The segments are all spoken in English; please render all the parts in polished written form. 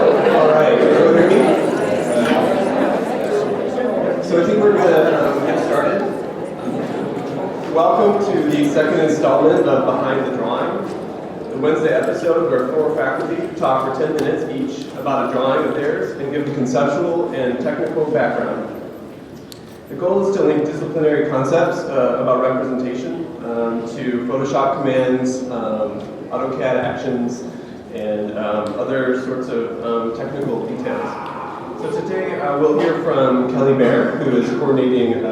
All right, everyone hear me? So I think we're going to get started. Welcome to the second installment of Behind the Drawing, the Wednesday episode where 4 faculty talk for 10 minutes each about a drawing of theirs and give the conceptual and technical background. The goal is to link disciplinary concepts about representation to Photoshop commands, AutoCAD actions, and other sorts of technical details. So today we'll hear from Kelly Bair, who is coordinating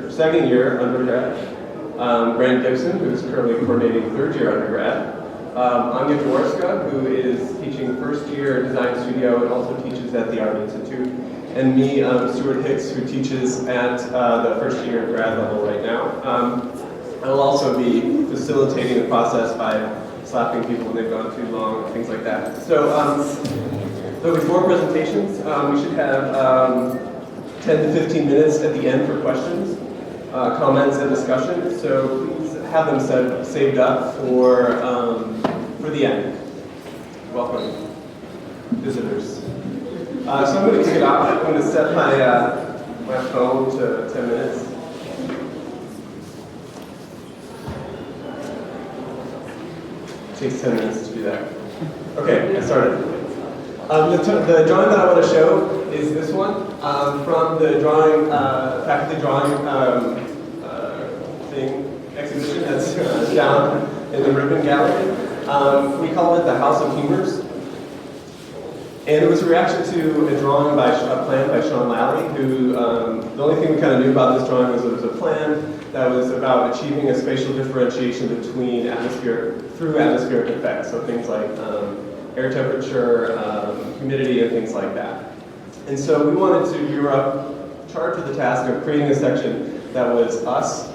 second year undergrad, Gibson, who is currently coordinating 3rd year undergrad, Ania Jaworska, who is teaching 1st year design studio and also teaches at the Art Institute, and me, Stewart Hicks, who teaches at the 1st year grad level right now. I'll also be facilitating the process by slapping people when they've gone too long, things like that. So there'll be 4 presentations. We should have 10 to 15 minutes at the end for questions, comments, and discussion. So please have them saved up for the end. Welcome, visitors. So I'm going to kick it off. I'm going to set my phone to 10 minutes. It takes 10 minutes to do that. Okay, I started. The drawing that I want to show is this one from the drawing faculty drawing exhibition that's down in the Ribbon Gallery. We call it the House of Humors. And it was a reaction to a drawing by a plan by Sean Lally, who the only thing we kind of knew about this drawing was it was a plan that was about achieving a spatial differentiation between through atmospheric effects, so things like air temperature, humidity, and things like that. And so we were charged with the task of creating a section that was us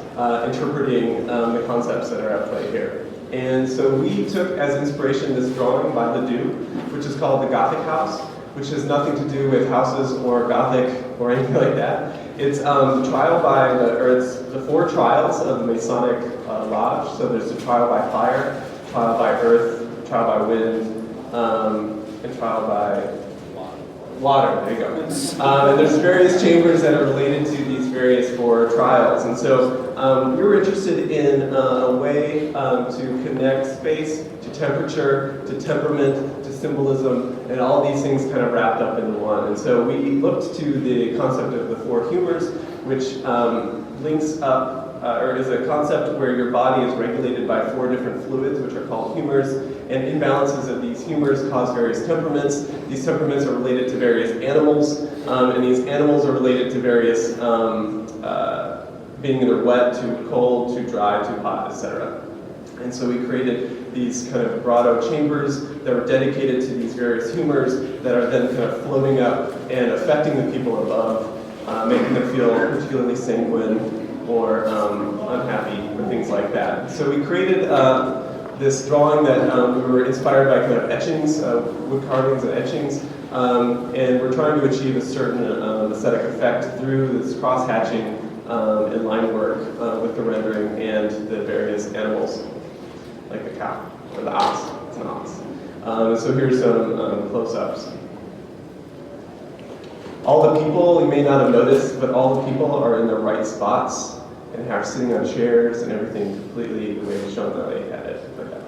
interpreting the concepts that are at play here. And so we took as inspiration this drawing by Ledoux, which is called the Gothic House, which has nothing to do with houses or Gothic or anything like that. It's it's the 4 trials of the Masonic Lodge. So there's the trial by fire, trial by earth, trial by wind, and trial by water. There you go. And there's various chambers that are related to these various 4 trials. And so we were interested in a way to connect space to temperature, to temperament, to symbolism, and all these things kind of wrapped up into one. And so we looked to the concept of the 4 humors, which links up, or is a concept where your body is regulated by 4 different fluids, which are called humors, and imbalances of these humors cause various temperaments. These temperaments are related to various animals, and these animals are related to various being either wet, too cold, too dry, too hot, etc. And so we created these kind of grotto chambers that were dedicated to these various humors that are then kind of floating up and affecting the people above, making them feel particularly sanguine or unhappy or things like that. So we created this drawing that we were inspired by kind of etchings, wood carvings and etchings, and we're trying to achieve a certain aesthetic effect through this cross-hatching and line work with the rendering and the various animals, like the cow, or the ox. It's an ox. So here's some close-ups. All the people, you may not have noticed, but all the people are in their right spots and are sitting on chairs and everything completely the way Sean Lally had it. Like that.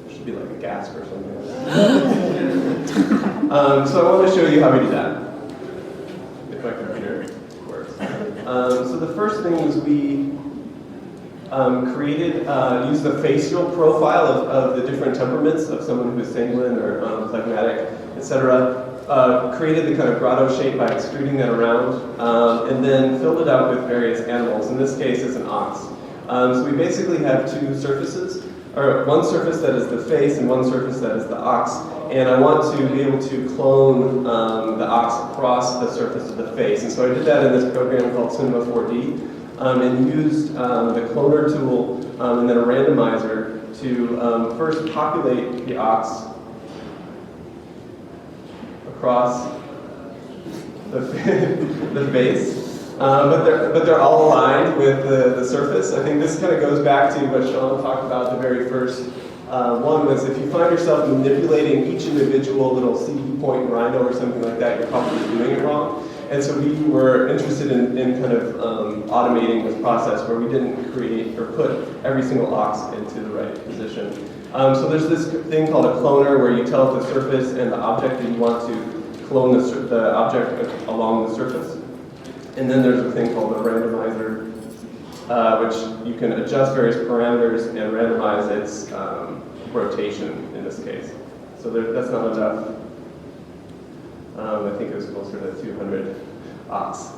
There should be like a gasp or something like that. So I want to show you how we do that. If my computer works. So the first thing was we used the facial profile of the different temperaments of someone who is sanguine or phlegmatic, etc. Created the kind of grotto shape by extruding that around, and then filled it out with various animals. In this case, it's an ox. So we basically have 2 surfaces, or one surface that is the face and one surface that is the ox. And I want to be able to clone the ox across the surface of the face. And so I did that in this program called Cinema 4D, and used the cloner tool and then a randomizer to first populate the ox across the face, but they're all aligned with the surface. I think this kind of goes back to what Sean talked about, the very first One was if you find yourself manipulating each individual little CD point rhino or something like that, you're probably doing it wrong. And so we were interested in kind of automating this process where we didn't create or put every single ox into the right position. So there's this thing called a cloner where you tell it the surface and the object that you want to clone the object along the surface. And then there's a thing called a randomizer, which you can adjust various parameters and randomize its rotation in this case. So that's not enough. I think it was closer to 200 ox.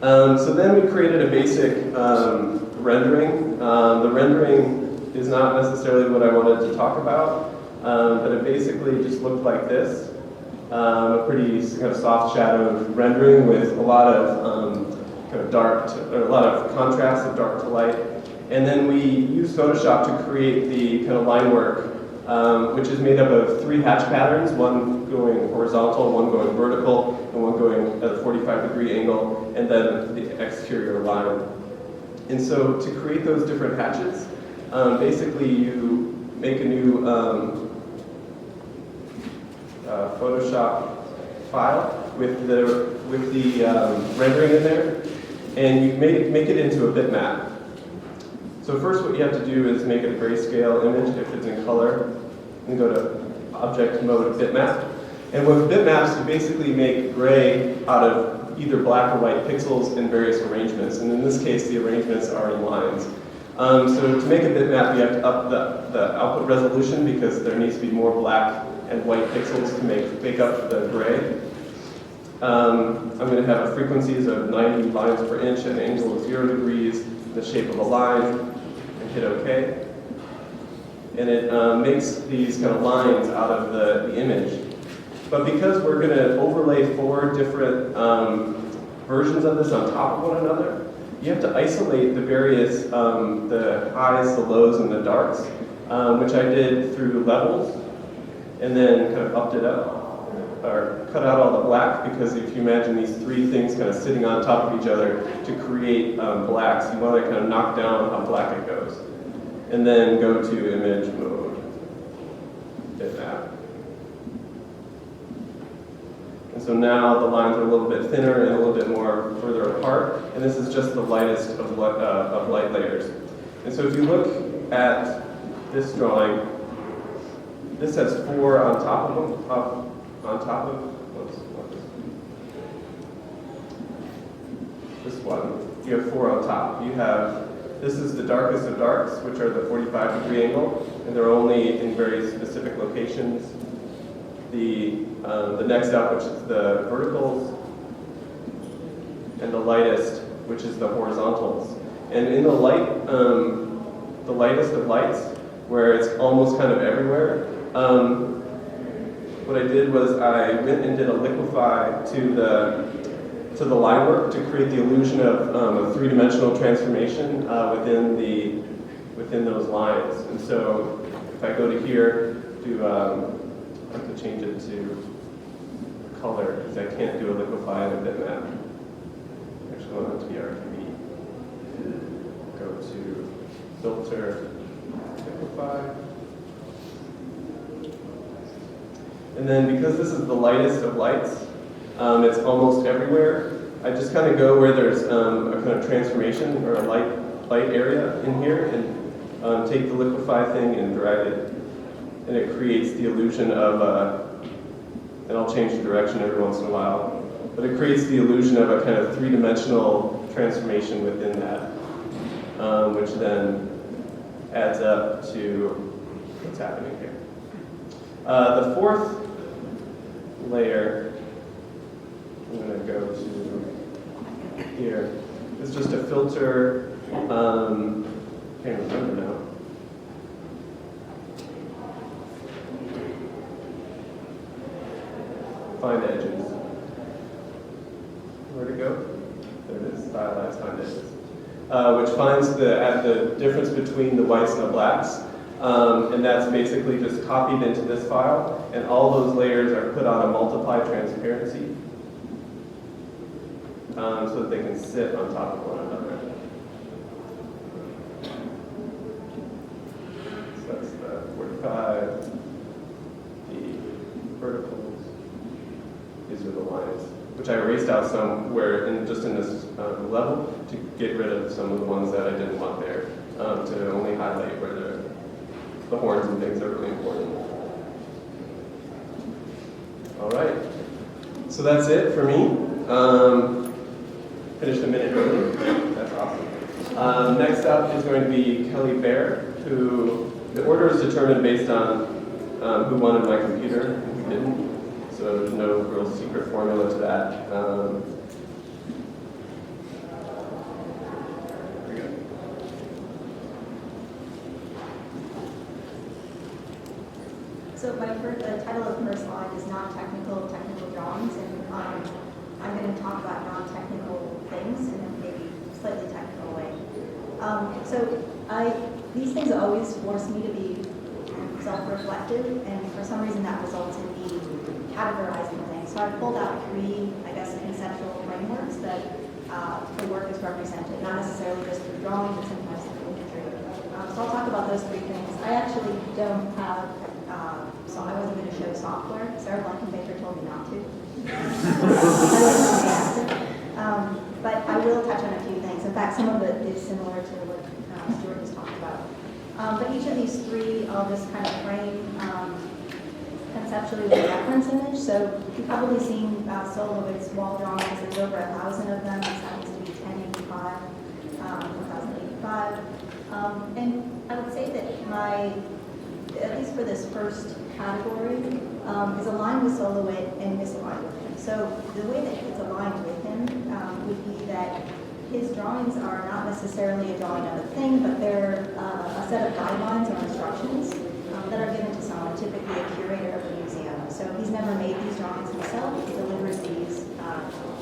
So then we created a basic rendering. The rendering is not necessarily what I wanted to talk about, but it basically just looked like this. A pretty kind of soft shadowed rendering with a lot of kind of dark, or a lot of contrast of dark to light. And then we used Photoshop to create the kind of line work, which is made up of 3 hatch patterns, one going horizontal, one going vertical, and one going at a 45-degree angle, and then the exterior line. And so to create those different hatches, basically you make a new Photoshop file with the rendering in there, and you make it into a bitmap. So first what you have to do is make it a grayscale image if it's in color, and go to Object Mode Bitmap. And with bitmaps, you basically make gray out of either black or white pixels in various arrangements. And in this case, the arrangements are in lines. So to make a bitmap, you have to up the output resolution because there needs to be more black and white pixels to make up the gray. I'm going to have frequencies of 90 lines per inch at an angle of 0 degrees, the shape of a line, and hit OK. And it makes these kind of lines out of the image. But because we're going to overlay 4 different versions of this on top of one another, you have to isolate the various, the highs, the lows, and the darks, which I did through levels, and then kind of upped it up, or cut out all the black, because if you imagine these 3 things kind of sitting on top of each other to create blacks, you want to kind of knock down how black it goes. And then go to image mode, bitmap. And so now the lines are a little bit thinner and a little bit more further apart, and this is just the lightest of light layers. And so if you look at this drawing, this has 4 on top of them, this one. You have 4 on top. You have, this is the darkest of darks, which are the 45-degree angle, and they're only in very specific locations. The next up, which is the verticals, and the lightest, which is the horizontals. And in the light, the lightest of lights, where it's almost kind of everywhere, what I did was I went and did a liquefy to the line work to create the illusion of a 3-dimensional transformation within those lines. And so if I go to here, I have to change it to color because I can't do a liquefy in a bitmap. Actually, I want it to be RGB. Go to filter, liquefy. And then because this is the lightest of lights, it's almost everywhere. I just kind of go where there's a kind of transformation or a light area in here and take the liquefy thing and drag it. And it creates the illusion of and I'll change the direction every once in a while, but it creates the illusion of a kind of 3-dimensional transformation within that, which then adds up to what's happening here. The 4th layer, I'm going to go to here. It's just a filter, can't remember now. Find edges. Where to go? There it is, stylize find edges. Which finds the difference between the whites and the blacks. And that's basically just copied into this file, and all those layers are put on a multiply transparency so that they can sit on top of one another. So that's the verticals. These are the lines, which I erased out somewhere just in this level to get rid of some of the ones that I didn't want there, to only highlight where the horns and things are really important. All right, so that's it for me. Finished a minute early. That's awesome. Next up is going to be Kelly Bair, who the order is determined based on who wanted my computer and who didn't. So there's no real secret formula to that. Here we go. So the title of the first slide is non-technical drawings, and I'm going to talk about non-technical things in a maybe slightly technical way. These things always force me to be self-reflective, and for some reason that results in me categorizing things. So I've pulled out three, I guess, conceptual frameworks that the work is represented, not necessarily just through drawing, but sometimes through imagery. So I'll talk about those three things. I actually don't have, so I wasn't going to show software. Sarah Blankenbaker told me not to. But I will touch on a few things. In fact, some of it is similar to what Stewart has talked about. But each of these three, I'll just kind of frame conceptually with a reference image. So you've probably seen Solowitz's wall drawings. There's over 1,000 of them. This happens to be 1085, 1085. And I would say that at least for this first category, is aligned with Solowitz and misaligned with him. So the way that it's aligned with him would be that his drawings are not necessarily a drawing of a thing, but they're a set of guidelines or instructions that are given to someone, typically a curator of a museum. So he's never made these drawings himself. He delivers these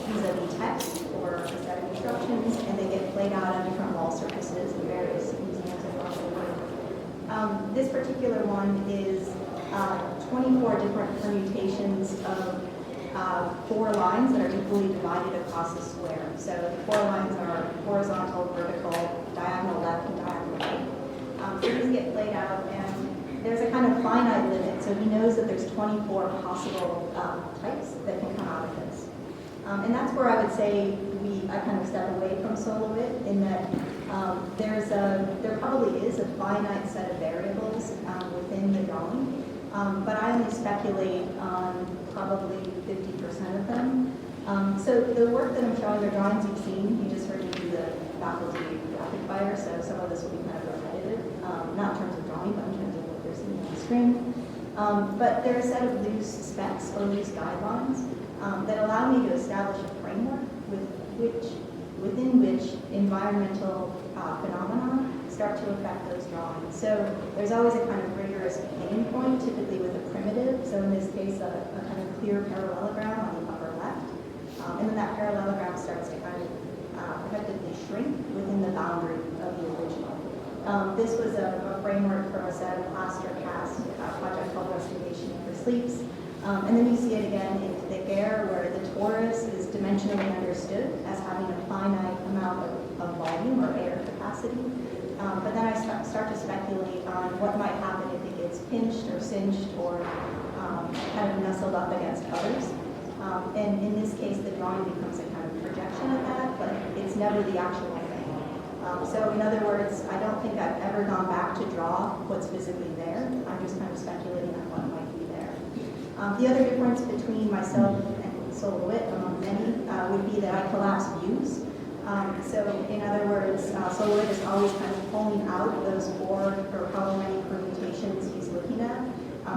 vis-a-vis text or a set of instructions, and they get played out on different wall surfaces in various museums across the world. This particular one is 24 different permutations of 4 lines that are equally divided across the square. So the 4 lines are horizontal, vertical, diagonal left, and diagonal right. So these get played out, and there's a kind of finite limit. So he knows that there's 24 possible types that can come out of this. And that's where I would say I kind of step away from Solowitz in that there probably is a finite set of variables within the drawing. But I only speculate on probably 50% of them. So the work that I'm showing, the drawings you've seen, you just heard me do the faculty rapid fire, so some of this will be kind of repetitive, not in terms of drawing, but in terms of what they're seeing on the screen. But they're a set of loose specs or loose guidelines that allow me to establish a framework within which environmental phenomena start to affect those drawings. So there's always a kind of rigorous beginning point, typically with a primitive. So in this case, a kind of clear parallelogram on the upper left. And then that parallelogram starts to kind of effectively shrink within the boundary of the original. This was a framework for a set of plaster cast project called Restoration for Sleeps. And then you see it again in thick air, where the torus is dimensionally understood as having a finite amount of volume or air capacity. But then I start to speculate on what might happen if it gets pinched or cinched or kind of nestled up against others. And in this case, the drawing becomes a kind of projection of that, but it's never the actual thing. So in other words, I don't think I've ever gone back to draw what's physically there. I'm just kind of speculating on what might be there. The other difference between myself and Solowitz, among many, would be that I collapse views. So in other words, Solowitz is always kind of pulling out those 4 or however many permutations he's looking at,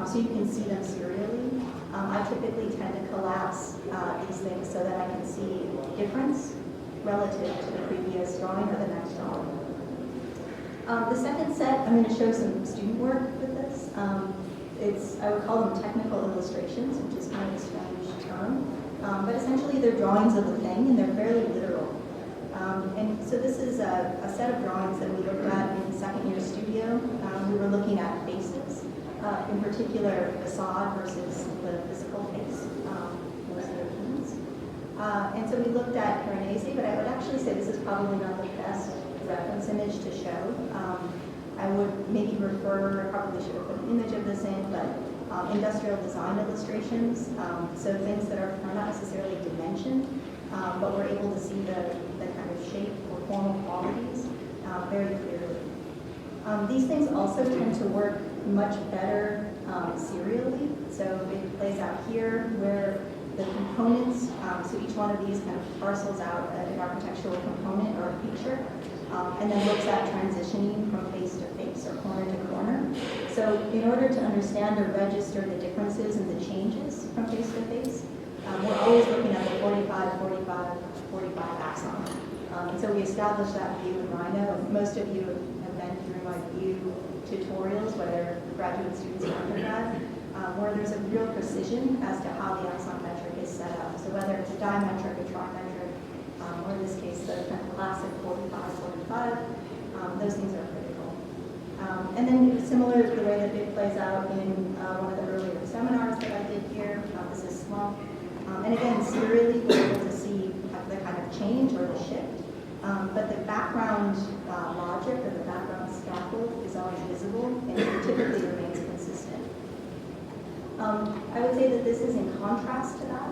so you can see them serially. I typically tend to collapse these things so that I can see difference relative to the previous drawing or the next drawing. The second set, I'm going to show some student work with this. I would call them technical illustrations, which is kind of a strange term. But essentially they're drawings of the thing, and they're fairly literal. And so this is a set of drawings that we looked at in second year studio. We were looking at faces, in particular facade versus the physical face, most of the humans. And so we looked at Piranesi, but I would actually say this is probably not the best reference image to show. I would maybe probably should have put an image of this in, but industrial design illustrations, so things that are not necessarily dimensioned, but we're able to see the kind of shape or formal qualities very clearly. These things also tend to work much better serially, so it plays out here where the components, so each one of these kind of parcels out an architectural component or a feature, and then looks at transitioning from face to face or corner to corner. So in order to understand or register the differences and the changes from face to face, we're always looking at the 45, 45, 45 axon. And so we established that view in Rhino, and most of you have been through my view tutorials, whether graduate students or undergrad, where there's a real precision as to how the axon metric is set up. So whether it's a dimetric, a trimetric, or in this case, the kind of classic 45, 45, those things are critical. And then similar to the way that it plays out in one of the earlier seminars that I did here, this is slump. And again, serially, we're able to see the kind of change or the shift. But the background logic or the background scaffold is always visible and it typically remains consistent. I would say that this is in contrast to that,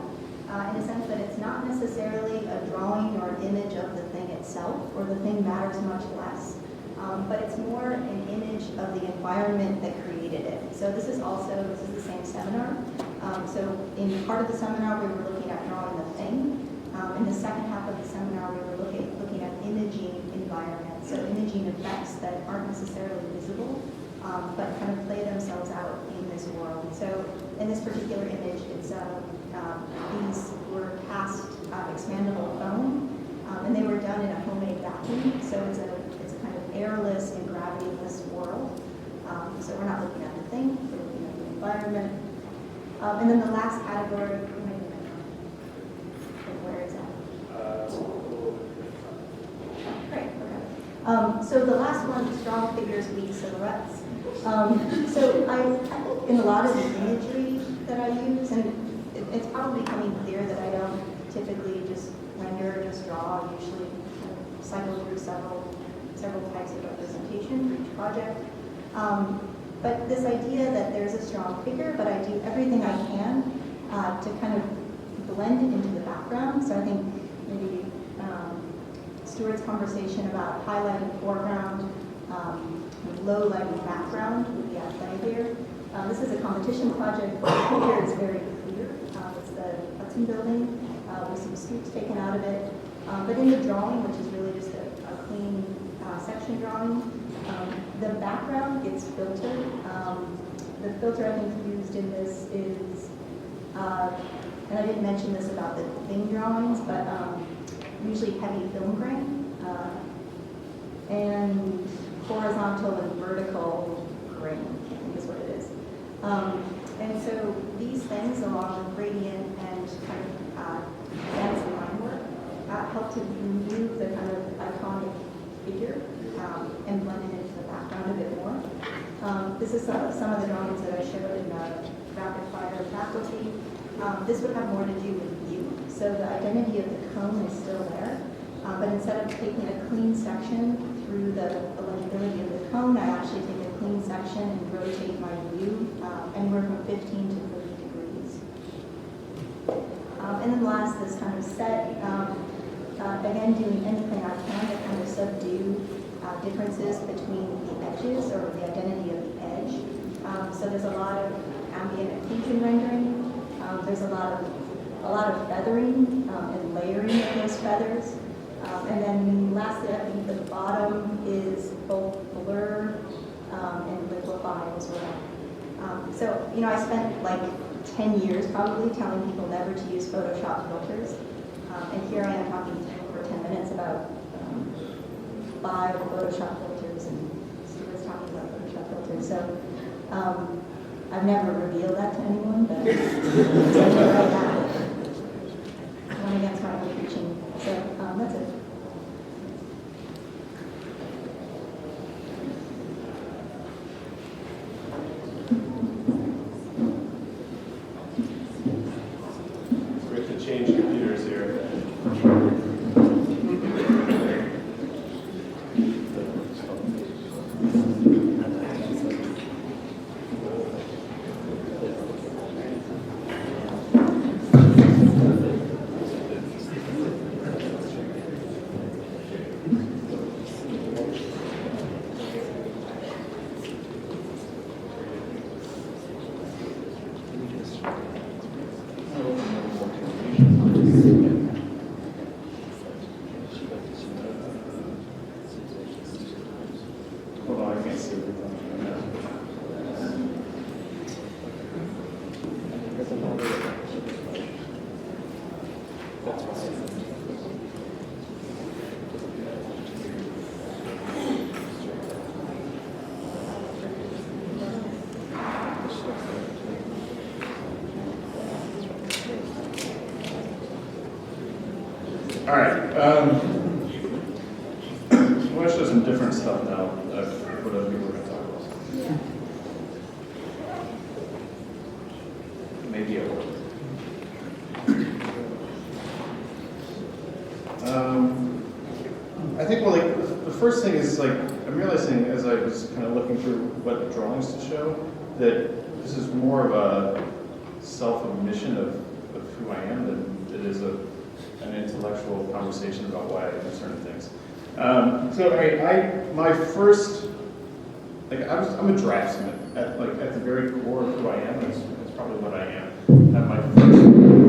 in a sense that it's not necessarily a drawing or image of the thing itself, or the thing matters much less, but it's more an image of the environment that created it. So this is the same seminar. So in part of the seminar, we were looking at drawing the thing. In the second half of the seminar, we were looking at imaging environment, so imaging effects that aren't necessarily visible, but kind of play themselves out in this world. So in this particular image, it's these were cast expandable foam, and they were done in a homemade vacuum. So it's a kind of airless and gravityless world. So we're not looking at the thing, we're looking at the environment. And then the last category, where is that? Great, okay. So the last one, strong figures, weak silhouettes. So I think in a lot of the imagery that I use, and it's probably becoming clear that I don't typically just render or just draw. I usually kind of cycle through several types of representation for each project. But this idea that there's a strong figure, but I do everything I can to kind of blend it into the background. So I think maybe Stewart's conversation about highlighting foreground, low lighting background would be at play here. This is a competition project. The figure is very clear. It's the Hudson building with some scoops taken out of it. But in the drawing, which is really just a clean section drawing, the background gets filtered. The filter I think used in this is, and I didn't mention this about the thing drawings, but usually heavy film grain and horizontal and vertical grain, I think is what it is. And so these things, along with gradient and kind of dense line work, help to remove the kind of iconic figure and blend it into the background a bit more. This is some of the drawings that I showed in rapid fire faculty. This would have more to do with view. So the identity of the cone is still there, but instead of taking a clean section through the legibility of the cone, I actually take a clean section and rotate my view anywhere from 15 to 30 degrees. And then last, this kind of set, again, doing anything I can to kind of subdue differences between the edges or the identity of the edge. So there's a lot of ambient occlusion rendering. There's a lot of feathering and layering of those feathers. And then lastly, I think the bottom is both blur and liquefy as well. So, you know, I spent like 10 years probably telling people never to use Photoshop filters. And here I am talking for 10 minutes about 5 Photoshop filters, and Stewart's talking about Photoshop filters. So I've never revealed that to anyone, but I'm telling you right now. One against my own preaching. So that's it. We have to change computers here. All right. I want to show some different stuff now. What other people are going to talk about. Yeah. Maybe it will. I think, well, like, the first thing is, like, I'm realizing as I was kind of looking through what drawings to show, that this is more of a self-admission of who I am than it is an intellectual conversation about why I do certain things. So my first, like, I'm a draftsman at the very core of who I am. That's probably what I am.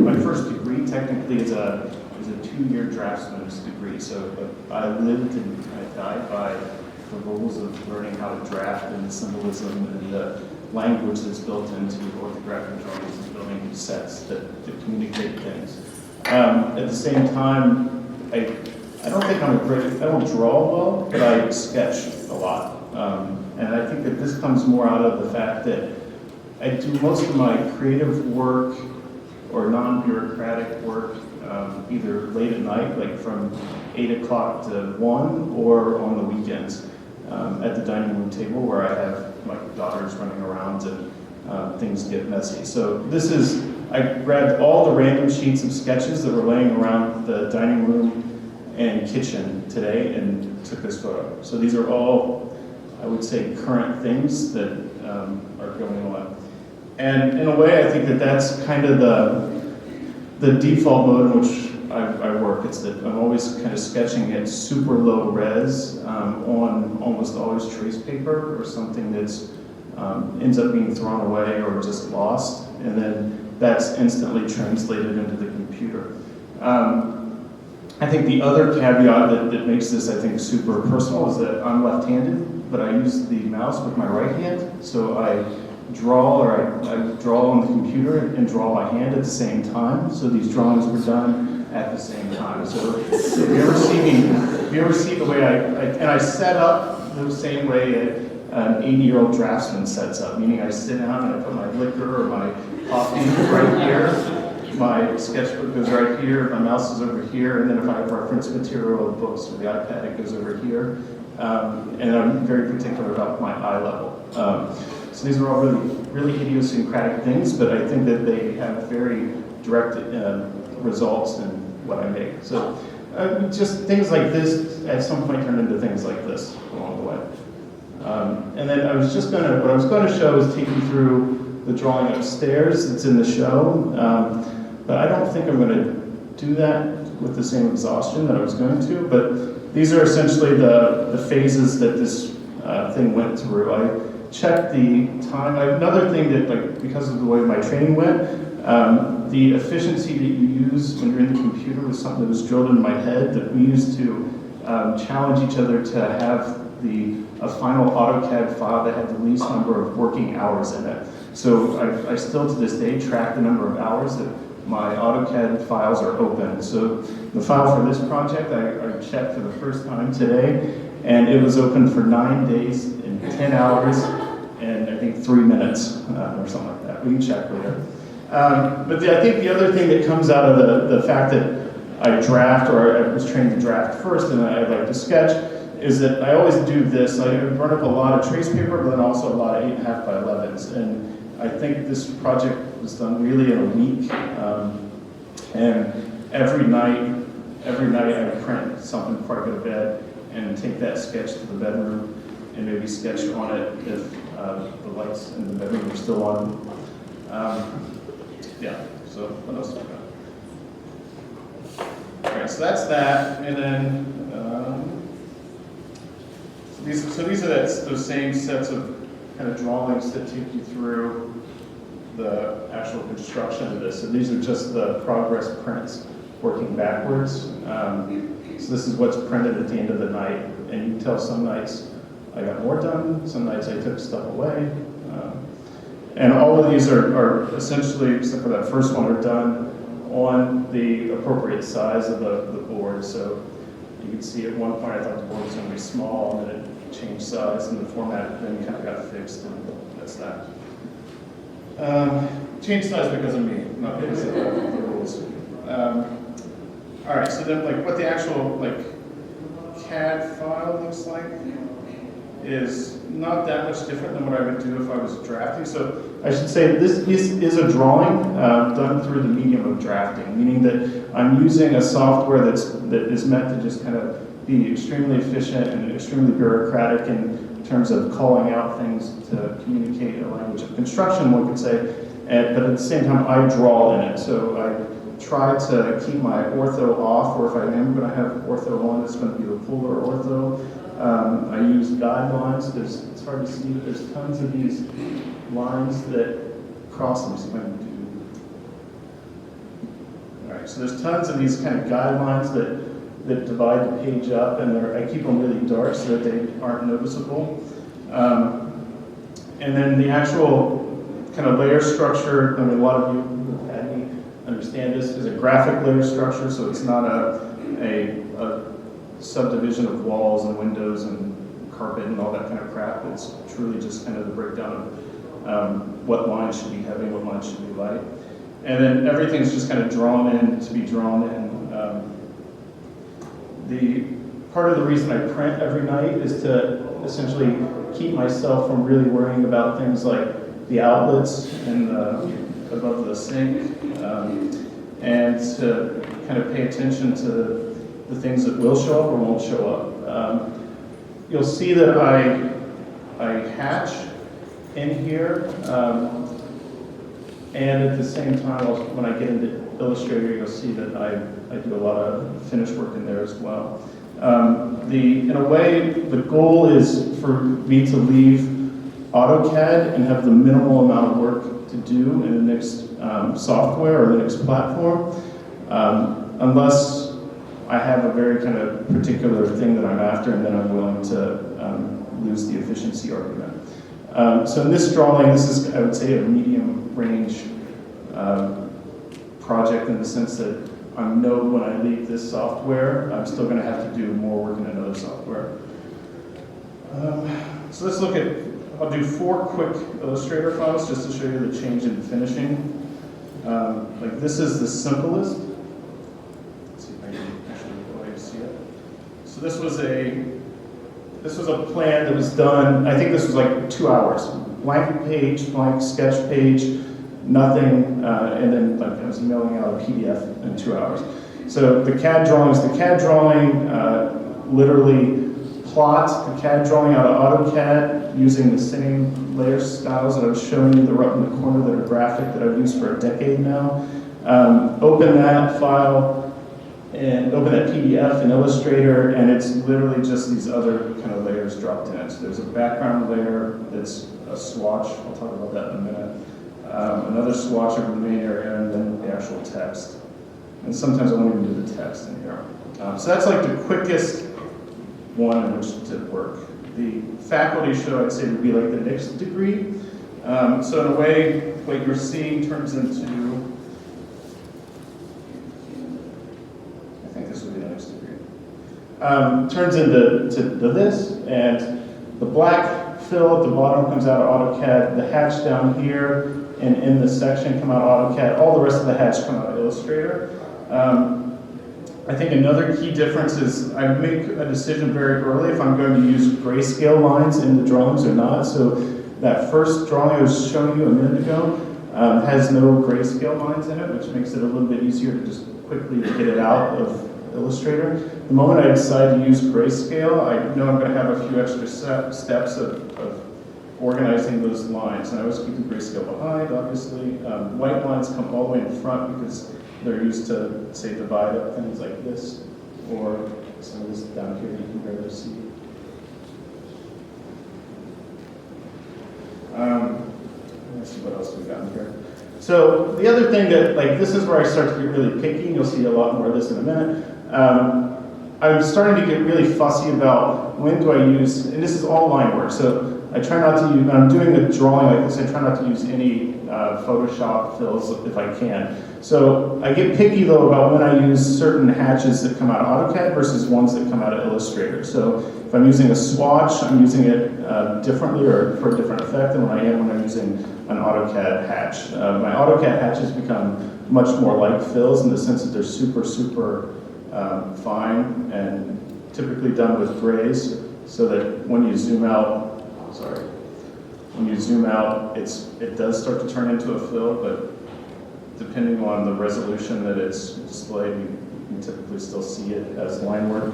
My first degree technically is a 2-year draftsman's degree. So I lived and I died by the rules of learning how to draft and symbolism and the language that's built into orthographic drawings and building sets that communicate things. At the same time, I don't think I don't draw well, but I sketch a lot. And I think that this comes more out of the fact that I do most of my creative work or non-bureaucratic work either late at night, like from 8 o'clock to 1, or on the weekends at the dining room table where I have my daughters running around and things get messy. So I grabbed all the random sheets of sketches that were laying around the dining room and kitchen today and took this photo. So these are all, I would say, current things that are going on. And in a way, I think that that's kind of the default mode in which I work. It's that I'm always kind of sketching at super low res on almost always trace paper or something that's ends up being thrown away or just lost, and then that's instantly translated into the computer. I think the other caveat that makes this, I think, super personal is that I'm left-handed, but I use the mouse with my right hand, so I draw on the computer and draw my hand at the same time, so these drawings were done at the same time. So if you ever see the way I set up the same way an 80-year-old draftsman sets up, meaning I sit down and I put my liquor or my coffee right here, my sketchbook goes right here, my mouse is over here, and then if I have reference material or books or the iPad, it goes over here. And I'm very particular about my eye level. So these are all really idiosyncratic things, but I think that they have very direct results in what I make. So just things like this at some point turn into things like this along the way. And then what I was going to show is take you through the drawing upstairs that's in the show, but I don't think I'm going to do that with the same exhaustion that I was going to, but these are essentially the phases that this thing went through. I checked the time. Another thing that, like, because of the way my training went, the efficiency that you use when you're in the computer was something that was drilled into my head that we used to challenge each other to have a final AutoCAD file that had the least number of working hours in it. So I still to this day track the number of hours that my AutoCAD files are open. So the file for this project I checked for the first time today, and it was open for 9 days and 10 hours and I think 3 minutes or something like that. We can check later. But I think the other thing that comes out of the fact that I draft, or I was trained to draft first and I like to sketch, is that I always do this. I run up a lot of trace paper, but then also a lot of 8.5 by 11s. And I think this project was done really in a week. And every night I print something before I go to bed and take that sketch to the bedroom and maybe sketch on it if the lights in the bedroom are still on. Yeah, so what else do we got? All right, so that's that. And then, so these are those same sets of kind of drawings that take you through the actual construction of this. And these are just the progress prints working backwards. So this is what's printed at the end of the night. And you can tell some nights I got more done, some nights I took stuff away. And all of these are essentially, except for that first one, are done on the appropriate size of the board. So you can see at one point I thought the board was going to be small, and then it changed size, and the format then kind of got fixed, and that's that. Changed size because of me, not because of the rules. All right, so then like what the actual like CAD file looks like is not that much different than what I would do if I was drafting. So I should say this is a drawing done through the medium of drafting, meaning that I'm using a software that is meant to just kind of be extremely efficient and extremely bureaucratic in terms of calling out things to communicate a language of construction, one could say, but at the same time I draw in it. So I try to keep my ortho off, or if I am going to have ortho on, it's going to be the polar ortho. I use guidelines because it's hard to see, but there's tons of these lines that cross them. So if I can do. All right, so there's tons of these kind of guidelines that divide the page up, and I keep them really dark so that they aren't noticeable. And then the actual kind of layer structure, I mean, a lot of you who have had me understand this is a graphic layer structure, so it's not a subdivision of walls and windows and carpet and all that kind of crap. It's truly just kind of the breakdown of what lines should be heavy, what lines should be light. And then everything's just kind of drawn in to be drawn in. The part of the reason I print every night is to essentially keep myself from really worrying about things like the outlets and above the sink, and to kind of pay attention to the things that will show up or won't show up. You'll see that I hatch in here, and at the same time, when I get into Illustrator, you'll see that I do a lot of finish work in there as well. In a way, the goal is for me to leave AutoCAD and have the minimal amount of work to do in the next software or the next platform, unless I have a very kind of particular thing that I'm after, and then I'm willing to lose the efficiency argument. So in this drawing, this is, I would say, a medium range project in the sense that I know when I leave this software, I'm still going to have to do more work in another software. So let's look at, I'll do 4 quick Illustrator files just to show you the change in finishing. Like this is the simplest. Let's see if I can actually go away to see it. So this was a plan that was done, I think this was like 2 hours. Blank page, blank sketch page, nothing, and then like I was emailing out a PDF in 2 hours. So the CAD drawing literally plots the CAD drawing out of AutoCAD using the same layer styles that I was showing you right in the corner that are graphic that I've used for a decade now. Open that file and open that PDF in Illustrator, and it's literally just these other kind of layers dropped in. So there's a background layer that's a swatch. I'll talk about that in a minute. Another swatch over the main area, and then the actual text. And sometimes I won't even do the text in here. So that's like the quickest one in which to work. The faculty show, I'd say, would be like the next degree. So in a way, what you're seeing turns into, I think this would be the next degree. Turns into this, and the black fill at the bottom comes out of AutoCAD, the hatch down here and in the section come out of AutoCAD, all the rest of the hatch come out of Illustrator. I think another key difference is I make a decision very early if I'm going to use grayscale lines in the drawings or not. So that first drawing I was showing you a minute ago has no grayscale lines in it, which makes it a little bit easier to just quickly get it out of Illustrator. The moment I decide to use grayscale, I know I'm going to have a few extra steps of organizing those lines. And I always keep the grayscale behind, obviously. White lines come all the way in front because they're used to, say, divide up things like this, or some of this down here you can barely see. Let's see what else we've got here. So the other thing that, like, this is where I start to get really picky, and you'll see a lot more of this in a minute. I'm starting to get really fussy about when do I use, and this is all line work, so I try not to use, when I'm doing a drawing like this, I try not to use any Photoshop fills if I can. So I get picky though about when I use certain hatches that come out of AutoCAD versus ones that come out of Illustrator. So if I'm using a swatch, I'm using it differently or for a different effect than when I'm using an AutoCAD hatch. My AutoCAD hatches become much more like fills in the sense that they're super, super fine and typically done with grays, so that when you zoom out, it does start to turn into a fill, but depending on the resolution that it's displayed, you can typically still see it as line work.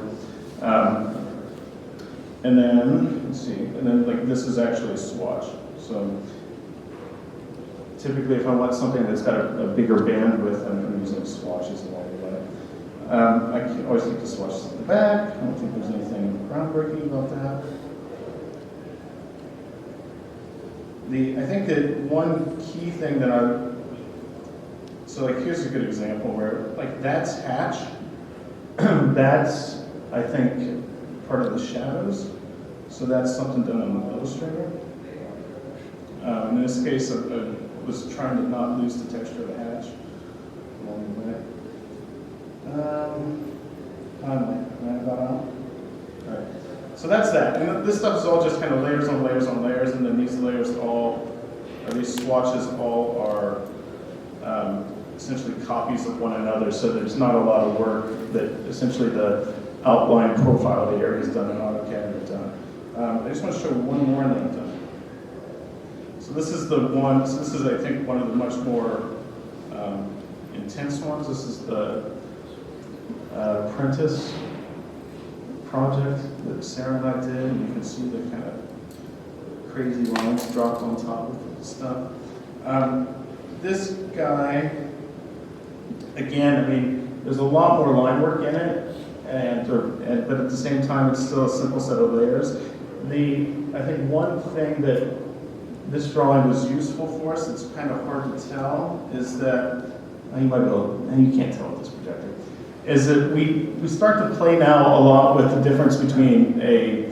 And then, let's see, and then like this is actually a swatch. So typically if I want something that's got a bigger bandwidth, I'm using swatches along the way. I can always keep the swatches at the back. I don't think there's anything groundbreaking about that. I think that one key thing that so like here's a good example where like that's hatch, that's I think part of the shadows, so that's something done in Illustrator. In this case, I was trying to not lose the texture of the hatch along the way. All right. So that's that. And this stuff is all just kind of layers on layers on layers, and then these layers these swatches all are essentially copies of one another, so there's not a lot of work that essentially the outline profile of the area is done in AutoCAD or done. I just want to show one more and then I'm done. So this is I think one of the much more intense ones. This is the Apprentice project that Sarah and I did, and you can see the kind of crazy lines dropped on top of the stuff. This guy, again, I mean, there's a lot more line work in it, but at the same time, it's still a simple set of layers. I think one thing that this drawing was useful for us, it's kind of hard to tell, is that, you might be able, and you can't tell with this projector, is that we start to play now a lot with the difference between a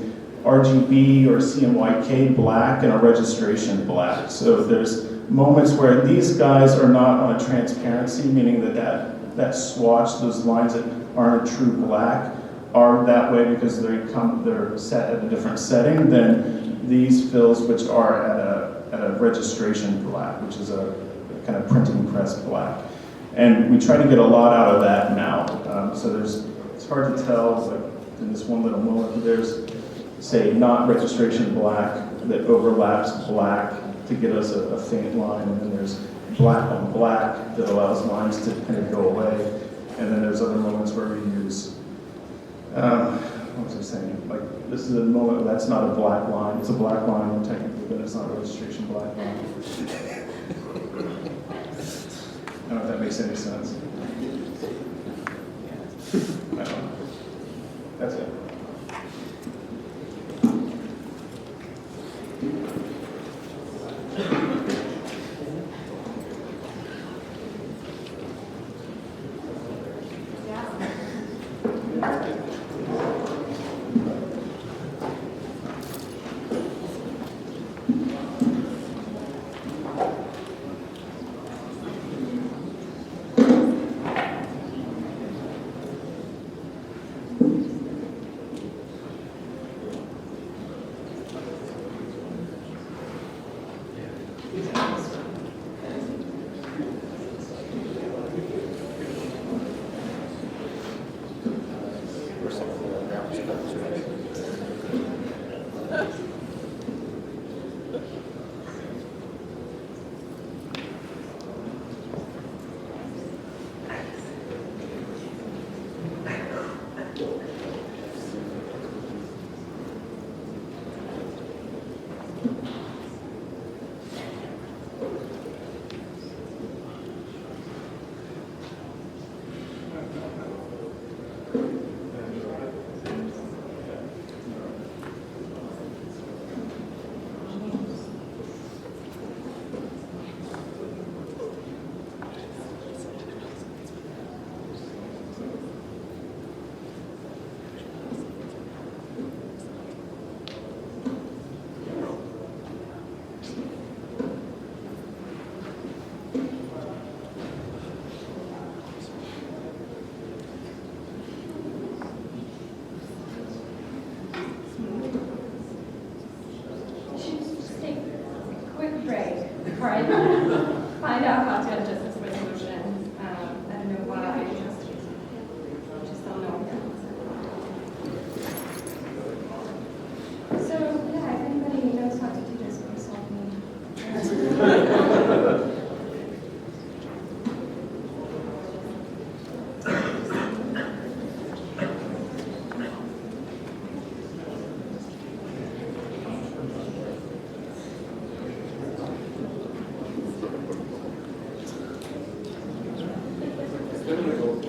RGB or CMYK black and a registration black. So there's moments where these guys are not on a transparency, meaning that swatch, those lines that aren't a true black, are that way because they're set at a different setting than these fills, which are at a registration black, which is a kind of printing press black. And we try to get a lot out of that now. So it's hard to tell, like in this one little moment, there's, say, not registration black that overlaps black to get us a faint line, and then there's black on black that allows lines to kind of go away. And then there's other moments where we use, what was I saying? Like, this is a moment where that's not a black line. It's a black line technically, but it's not a registration black line. I don't know if that makes any sense. I don't know. That's it. They're gonna go